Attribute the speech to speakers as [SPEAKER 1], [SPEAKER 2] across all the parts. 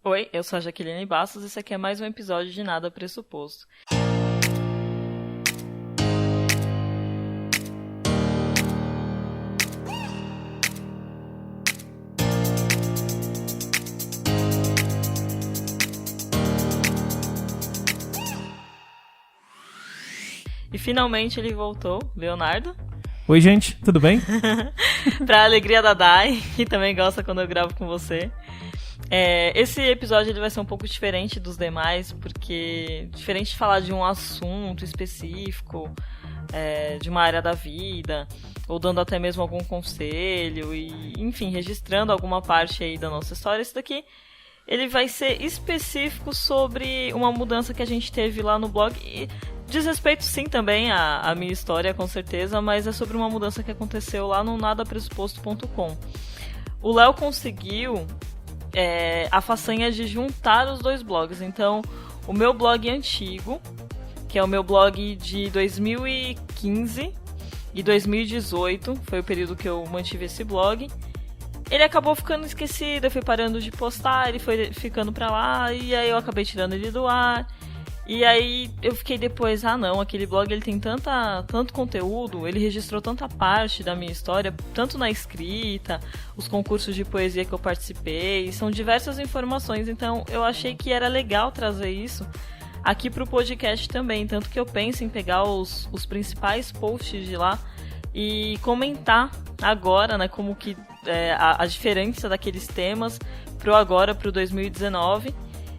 [SPEAKER 1] Oi, eu sou a Jaqueline Bastos e esse aqui é mais um episódio de Nada Pressuposto. E finalmente ele voltou, Leonardo.
[SPEAKER 2] Oi, gente, tudo bem?
[SPEAKER 1] Pra alegria da Dai, que também gosta quando eu gravo com você. Esse episódio ele vai ser um pouco diferente dos demais, porque diferente de falar de um assunto específico, de uma área da vida, ou dando até mesmo algum conselho, e enfim, registrando alguma parte aí da nossa história, esse daqui ele vai ser específico sobre uma mudança que a gente teve lá no blog, e diz respeito sim também à minha história, com certeza, mas é sobre uma mudança que aconteceu lá no nadapressuposto.com. O Léo conseguiu a façanha de juntar os dois blogs. Então, o meu blog antigo, que é o meu blog de 2015 e 2018, foi o período que eu mantive esse blog, ele acabou ficando esquecido, eu fui parando de postar, ele foi ficando pra lá, e aí eu acabei tirando ele do ar. E aí eu fiquei depois, aquele blog ele tem tanto conteúdo, ele registrou tanta parte da minha história, tanto na escrita, os concursos de poesia que eu participei, são diversas informações, então eu achei que era legal trazer isso aqui pro podcast também, tanto que eu penso em pegar os principais posts de lá e comentar agora, né, como que a diferença daqueles temas pro 2019.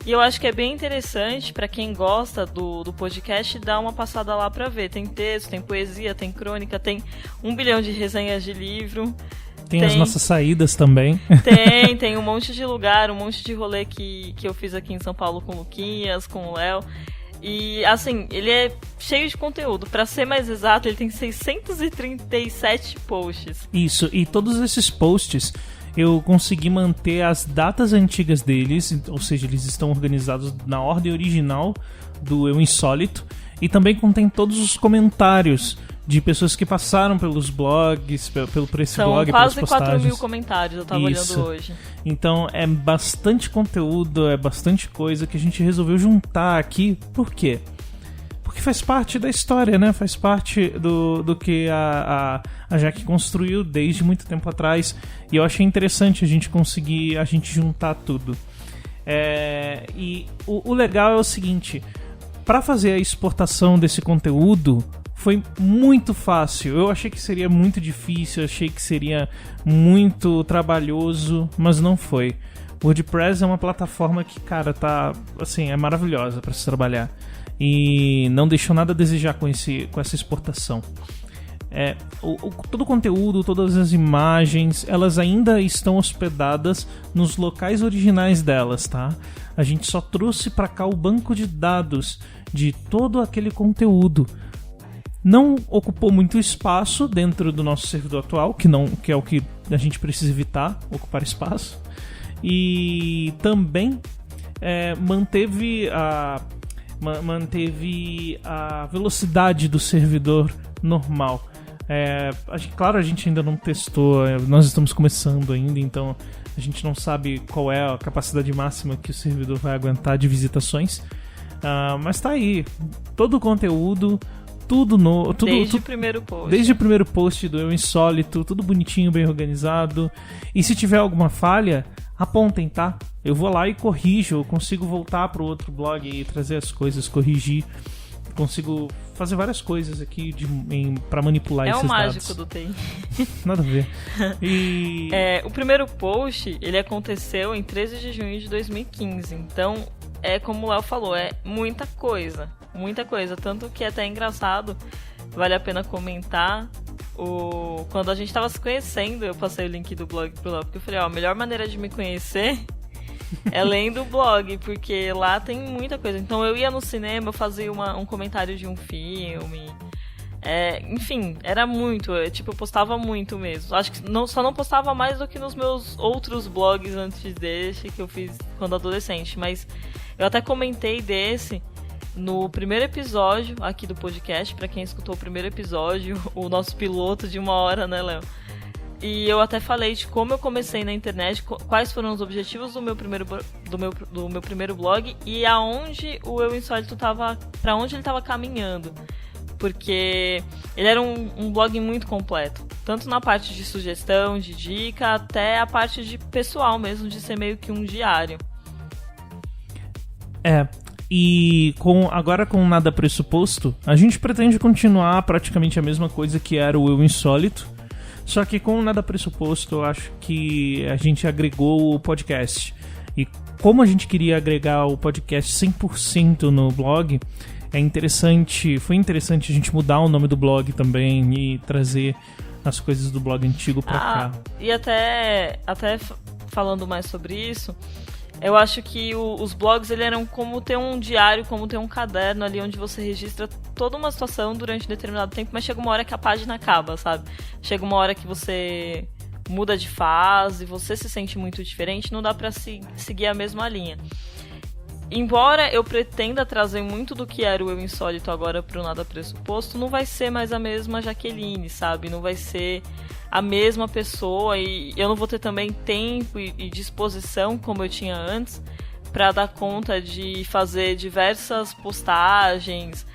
[SPEAKER 1] E eu acho que é bem interessante para quem gosta do podcast dar uma passada lá para ver. Tem texto, tem poesia, tem crônica, tem 1 bilhão de resenhas de livro.
[SPEAKER 2] Tem as nossas saídas também.
[SPEAKER 1] Tem um monte de lugar, um monte de rolê que eu fiz aqui em São Paulo com o Luquinhas, com o Léo. E assim, ele é cheio de conteúdo. Para ser mais exato, ele tem 637 posts.
[SPEAKER 2] Isso, e todos esses posts eu consegui manter as datas antigas deles, ou seja, eles estão organizados na ordem original do Eu Insólito, e também contém todos os comentários de pessoas que passaram pelos blogs, por esse blog, pelas postagens.
[SPEAKER 1] São quase 4.000 comentários, eu tava olhando hoje.
[SPEAKER 2] Então é bastante conteúdo, é bastante coisa que a gente resolveu juntar aqui. Por quê? Porque faz parte da história, né? Faz parte do que a Jaque construiu desde muito tempo atrás. E eu achei interessante a gente conseguir juntar tudo. E o legal é o seguinte: para fazer a exportação desse conteúdo foi muito fácil. Eu achei que seria muito difícil, achei que seria muito trabalhoso, mas não foi. O WordPress é uma plataforma que, cara, é maravilhosa para se trabalhar. E não deixou nada a desejar com essa exportação. Todo o conteúdo, todas as imagens, elas ainda estão hospedadas nos locais originais delas, tá? A gente só trouxe para cá o banco de dados de todo aquele conteúdo. Não ocupou muito espaço dentro do nosso servidor atual, que é o que a gente precisa evitar, ocupar espaço. E também manteve a velocidade do servidor normal. Claro, a gente ainda não testou, nós estamos começando ainda, então a gente não sabe qual é a capacidade máxima que o servidor vai aguentar de visitações, mas tá aí, todo o conteúdo, desde o primeiro post do Eu Insólito, tudo bonitinho, bem organizado. E se tiver alguma falha, apontem, tá? Eu vou lá e corrijo, eu consigo voltar pro outro blog e trazer as coisas, corrigir. Consigo fazer várias coisas aqui pra manipular esses dados.
[SPEAKER 1] É o mágico do TI.
[SPEAKER 2] Nada a ver.
[SPEAKER 1] O primeiro post, ele aconteceu em 13 de junho de 2015. Então, como o Léo falou, é muita coisa. Muita coisa. Tanto que é até engraçado, vale a pena comentar. Quando a gente tava se conhecendo, eu passei o link do blog pro Léo, porque eu falei, a melhor maneira de me conhecer é lendo o blog, porque lá tem muita coisa. Então eu ia no cinema, eu fazia um comentário de um filme. Enfim, era muito. Eu postava muito mesmo. Acho que só não postava mais do que nos meus outros blogs antes desse, que eu fiz quando adolescente. Mas eu até comentei desse no primeiro episódio aqui do podcast, pra quem escutou o primeiro episódio, o nosso piloto de 1 hora, né, Léo? E eu até falei de como eu comecei na internet, quais foram os objetivos do meu primeiro blog e aonde o Eu Insólito tava, para onde ele estava caminhando. Porque ele era um blog muito completo, tanto na parte de sugestão, de dica, até a parte de pessoal mesmo, de ser meio que um diário.
[SPEAKER 2] E agora com Nada Pressuposto, a gente pretende continuar praticamente a mesma coisa que era o Eu Insólito, só que com Nada Pressuposto eu acho que a gente agregou o podcast. E como a gente queria agregar o podcast 100% no blog, foi interessante a gente mudar o nome do blog também e trazer as coisas do blog antigo pra cá.
[SPEAKER 1] E até falando mais sobre isso, eu acho que os blogs eles eram como ter um diário, como ter um caderno ali onde você registra toda uma situação durante um determinado tempo, mas chega uma hora que a página acaba, sabe? Chega uma hora que você muda de fase, você se sente muito diferente, não dá pra seguir a mesma linha. Embora eu pretenda trazer muito do que era o Eu Insólito agora pro Nada Pressuposto, não vai ser mais a mesma Jaqueline, sabe? Não vai ser a mesma pessoa e eu não vou ter também tempo e disposição como eu tinha antes para dar conta de fazer diversas postagens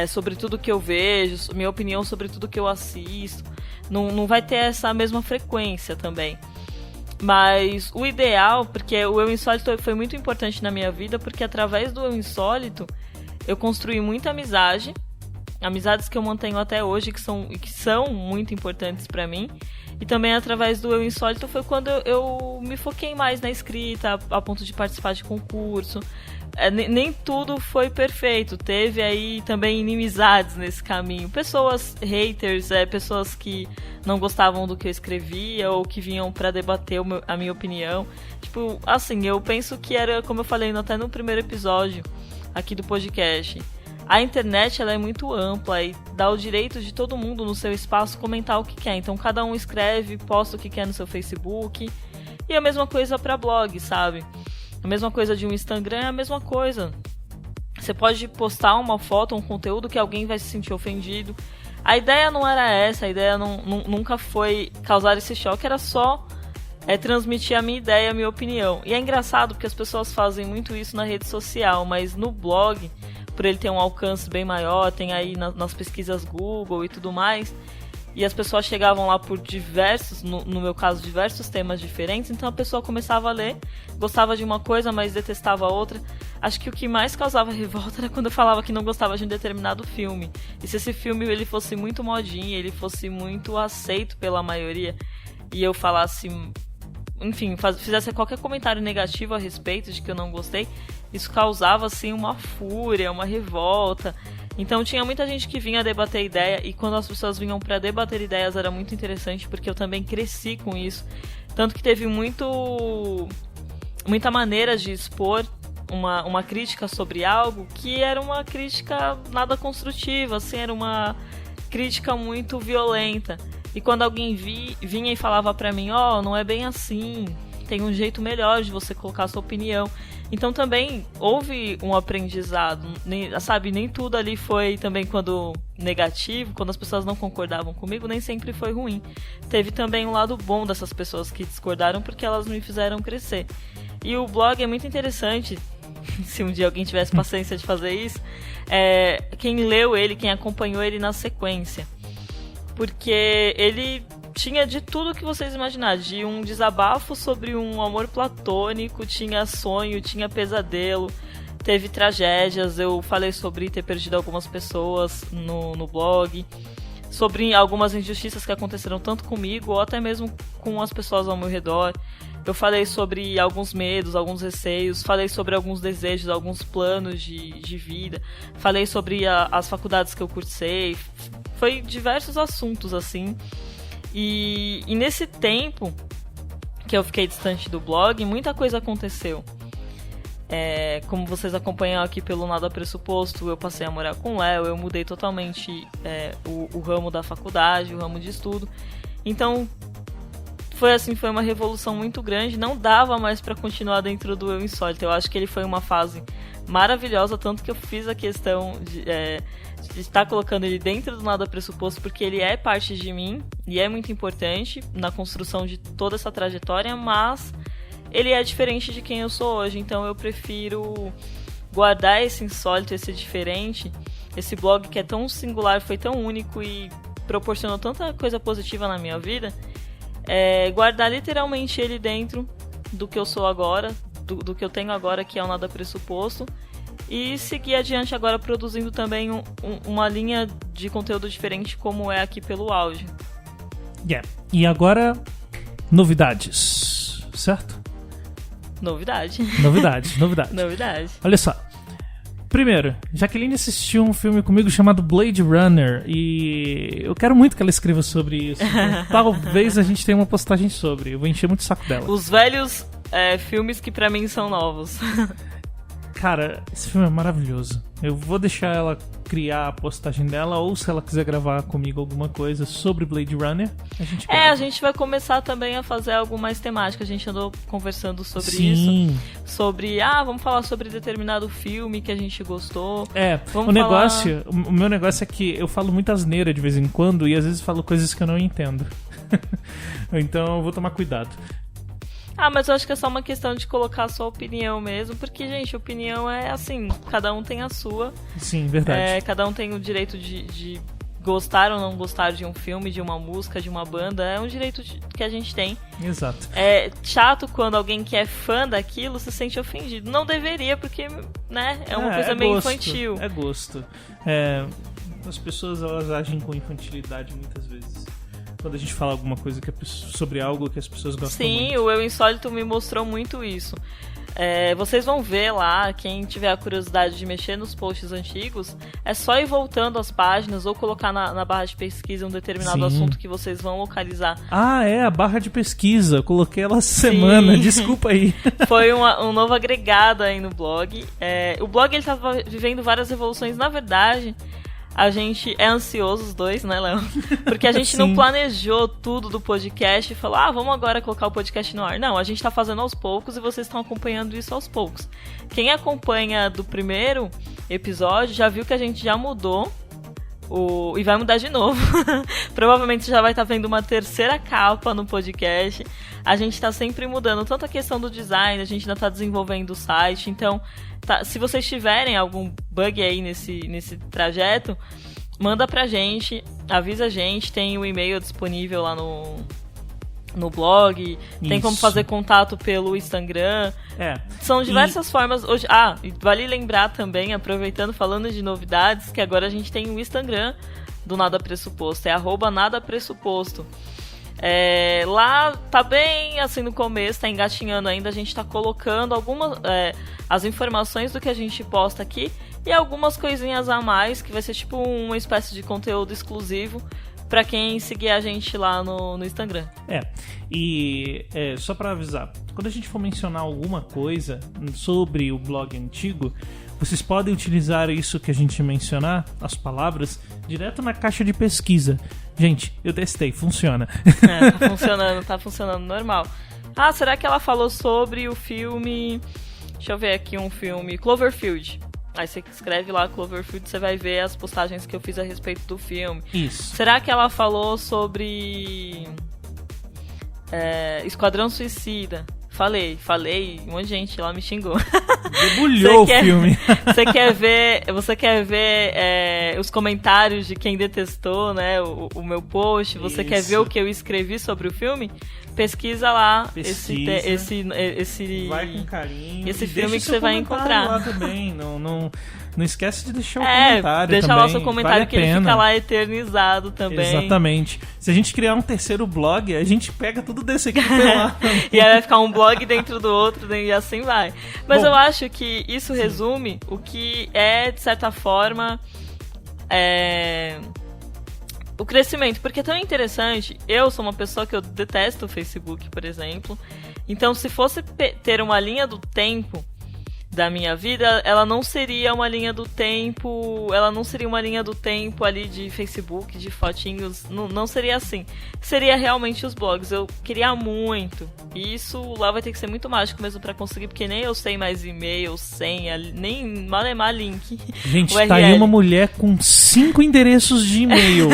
[SPEAKER 1] sobre tudo que eu vejo, minha opinião sobre tudo que eu assisto. Não vai ter essa mesma frequência também. Mas o ideal, porque o Eu Insólito foi muito importante na minha vida, porque através do Eu Insólito eu construí muita amizades que eu mantenho até hoje, que são muito importantes pra mim. E também através do Eu Insólito foi quando eu me foquei mais na escrita, a ponto de participar de concurso. Nem tudo foi perfeito, teve aí também inimizades nesse caminho, pessoas haters, pessoas que não gostavam do que eu escrevia ou que vinham pra debater a minha opinião. Tipo, assim, eu penso que era, como eu falei até no primeiro episódio aqui do podcast, a internet ela é muito ampla e dá o direito de todo mundo no seu espaço comentar o que quer, então cada um escreve, posta o que quer no seu Facebook, e a mesma coisa pra blog, sabe? A mesma coisa de um Instagram é a mesma coisa. Você pode postar uma foto, um conteúdo que alguém vai se sentir ofendido. A ideia não era essa, a ideia nunca foi causar esse choque, era só transmitir a minha ideia, a minha opinião. E é engraçado porque as pessoas fazem muito isso na rede social, mas no blog, por ele ter um alcance bem maior, tem aí nas pesquisas Google e tudo mais, e as pessoas chegavam lá por diversos, no meu caso, diversos temas diferentes, então a pessoa começava a ler, gostava de uma coisa, mas detestava outra. Acho que o que mais causava revolta era quando eu falava que não gostava de um determinado filme. E se esse filme ele fosse muito modinha, ele fosse muito aceito pela maioria, e eu falasse, enfim, fizesse qualquer comentário negativo a respeito de que eu não gostei, isso causava, assim, uma fúria, uma revolta. Então tinha muita gente que vinha debater ideia, e quando as pessoas vinham para debater ideias era muito interessante, porque eu também cresci com isso. Tanto que teve muita maneira de expor uma crítica sobre algo que era uma crítica nada construtiva, assim, era uma crítica muito violenta. E quando alguém vinha e falava pra mim, não é bem assim, tem um jeito melhor de você colocar a sua opinião. Então também houve um aprendizado, sabe? Nem tudo ali foi também quando negativo, quando as pessoas não concordavam comigo, nem sempre foi ruim. Teve também um lado bom dessas pessoas que discordaram, porque elas me fizeram crescer. E o blog é muito interessante, se um dia alguém tivesse paciência de fazer isso, quem leu ele, quem acompanhou ele na sequência. Porque ele tinha de tudo que vocês imaginarem, de um desabafo sobre um amor platônico, tinha sonho, tinha pesadelo, teve tragédias, eu falei sobre ter perdido algumas pessoas no blog, sobre algumas injustiças que aconteceram tanto comigo ou até mesmo com as pessoas ao meu redor. Eu falei sobre alguns medos, alguns receios, falei sobre alguns desejos, alguns planos de vida, falei sobre as faculdades que eu cursei, foi diversos assuntos assim. E nesse tempo que eu fiquei distante do blog, muita coisa aconteceu. Como vocês acompanham aqui pelo Nada Pressuposto, eu passei a morar com o Léo, eu mudei totalmente o ramo da faculdade, o ramo de estudo. Então, foi uma revolução muito grande. Não dava mais pra continuar dentro do Eu Insólito. Eu acho que ele foi uma fase maravilhosa, tanto que eu fiz a questão de estar colocando ele dentro do Nada Pressuposto, porque ele é parte de mim e é muito importante na construção de toda essa trajetória, mas ele é diferente de quem eu sou hoje, então eu prefiro guardar esse insólito, esse diferente, esse blog que é tão singular, foi tão único e proporcionou tanta coisa positiva na minha vida, guardar literalmente ele dentro do que eu sou agora, do que eu tenho agora, que é o Nada Pressuposto, e seguir adiante agora produzindo também uma linha de conteúdo diferente, como é aqui pelo áudio.
[SPEAKER 2] E agora, novidades, certo?
[SPEAKER 1] Novidade.
[SPEAKER 2] Olha só. Primeiro, Jaqueline assistiu um filme comigo chamado Blade Runner e eu quero muito que ela escreva sobre isso. Talvez a gente tenha uma postagem sobre. Eu vou encher muito o saco dela.
[SPEAKER 1] Os velhos filmes que pra mim são novos.
[SPEAKER 2] Cara, esse filme é maravilhoso. Eu vou deixar ela criar a postagem dela, ou se ela quiser gravar comigo alguma coisa sobre Blade Runner, a gente grava.
[SPEAKER 1] A gente vai começar também a fazer algo mais temático. A gente andou conversando sobre isso. Sobre, vamos falar sobre determinado filme que a gente gostou.
[SPEAKER 2] O meu negócio é que eu falo muita asneira de vez em quando e às vezes falo coisas que eu não entendo. Então eu vou tomar cuidado.
[SPEAKER 1] Mas eu acho que é só uma questão de colocar a sua opinião mesmo, porque, gente, opinião é assim, cada um tem a sua.
[SPEAKER 2] Sim, verdade.
[SPEAKER 1] Cada um tem o direito de gostar ou não gostar de um filme, de uma música, de uma banda, é um direito que a gente tem.
[SPEAKER 2] Exato.
[SPEAKER 1] É chato quando alguém que é fã daquilo se sente ofendido. Não deveria, porque, né, é uma coisa meio infantil.
[SPEAKER 2] É gosto. As pessoas, elas agem com infantilidade muitas vezes. Quando a gente fala alguma coisa sobre algo que as pessoas gostam muito.
[SPEAKER 1] Sim, o Eu Insólito me mostrou muito isso. Vocês vão ver lá, quem tiver a curiosidade de mexer nos posts antigos, é só ir voltando as páginas ou colocar na barra de pesquisa um determinado assunto que vocês vão localizar.
[SPEAKER 2] A barra de pesquisa. Eu coloquei ela essa semana, desculpa aí.
[SPEAKER 1] Foi um novo agregado aí no blog. O blog ele estava vivendo várias revoluções, na verdade. A gente é ansioso, os dois, né, Léo? Porque a gente não planejou tudo do podcast e falou, vamos agora colocar o podcast no ar. Não, a gente tá fazendo aos poucos e vocês estão acompanhando isso aos poucos. Quem acompanha do primeiro episódio já viu que a gente já mudou e vai mudar de novo. Provavelmente já vai estar vendo uma terceira capa no podcast. A gente tá sempre mudando, tanto a questão do design, a gente ainda tá desenvolvendo o site, então... se vocês tiverem algum bug aí nesse trajeto, manda pra gente, avisa a gente, tem o e-mail disponível lá no blog, tem como fazer contato pelo Instagram. São diversas formas hoje. E vale lembrar também, aproveitando, falando de novidades, que agora a gente tem o Instagram do Nada Pressuposto, é @nadapressuposto. Lá tá bem assim no começo, tá engatinhando ainda, a gente tá colocando algumas as informações do que a gente posta aqui e algumas coisinhas a mais, que vai ser tipo uma espécie de conteúdo exclusivo pra quem seguir a gente lá no Instagram.
[SPEAKER 2] Só pra avisar, quando a gente for mencionar alguma coisa sobre o blog antigo, vocês podem utilizar isso que a gente mencionar, as palavras, direto na caixa de pesquisa. Gente, eu testei, funciona.
[SPEAKER 1] Tá funcionando normal. Será que ela falou sobre o filme... Deixa eu ver aqui um filme, Cloverfield. Aí você escreve lá Cloverfield, você vai ver as postagens que eu fiz a respeito do filme.
[SPEAKER 2] Isso.
[SPEAKER 1] Será que ela falou sobre Esquadrão Suicida? Falei, um monte de gente lá me xingou.
[SPEAKER 2] Debulhou o filme.
[SPEAKER 1] Você quer ver os comentários de quem detestou, né, o meu post? Você quer ver o que eu escrevi sobre o filme? Pesquisa lá.
[SPEAKER 2] Vai com carinho.
[SPEAKER 1] Esse filme que você vai encontrar.
[SPEAKER 2] Lá também. Não esquece de deixar o comentário.
[SPEAKER 1] Deixa
[SPEAKER 2] também.
[SPEAKER 1] lá o seu comentário, vale que ele fica lá eternizado também.
[SPEAKER 2] Exatamente. Se a gente criar um terceiro blog, a gente pega tudo desse aqui lá.
[SPEAKER 1] E aí vai ficar um blog dentro do outro e assim vai. Mas eu acho que isso resume o que é, de certa forma, o crescimento. Porque é tão interessante. Eu sou uma pessoa que eu detesto o Facebook, por exemplo. Então, se fosse ter uma linha do tempo da minha vida, ela não seria uma linha do tempo, ali de Facebook, de fotinhos, não seria assim. Seria realmente os blogs. Eu queria muito. E isso lá vai ter que ser muito mágico mesmo pra conseguir, porque nem eu sei mais e-mail, senha, nem malemar link.
[SPEAKER 2] Gente, tá aí uma mulher com 5 endereços de e-mail.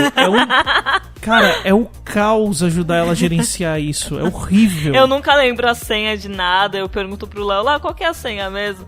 [SPEAKER 2] Cara, é o caos ajudar ela a gerenciar isso. É horrível.
[SPEAKER 1] Eu nunca lembro a senha de nada. Eu pergunto pro Léo, qual que é a senha mesmo?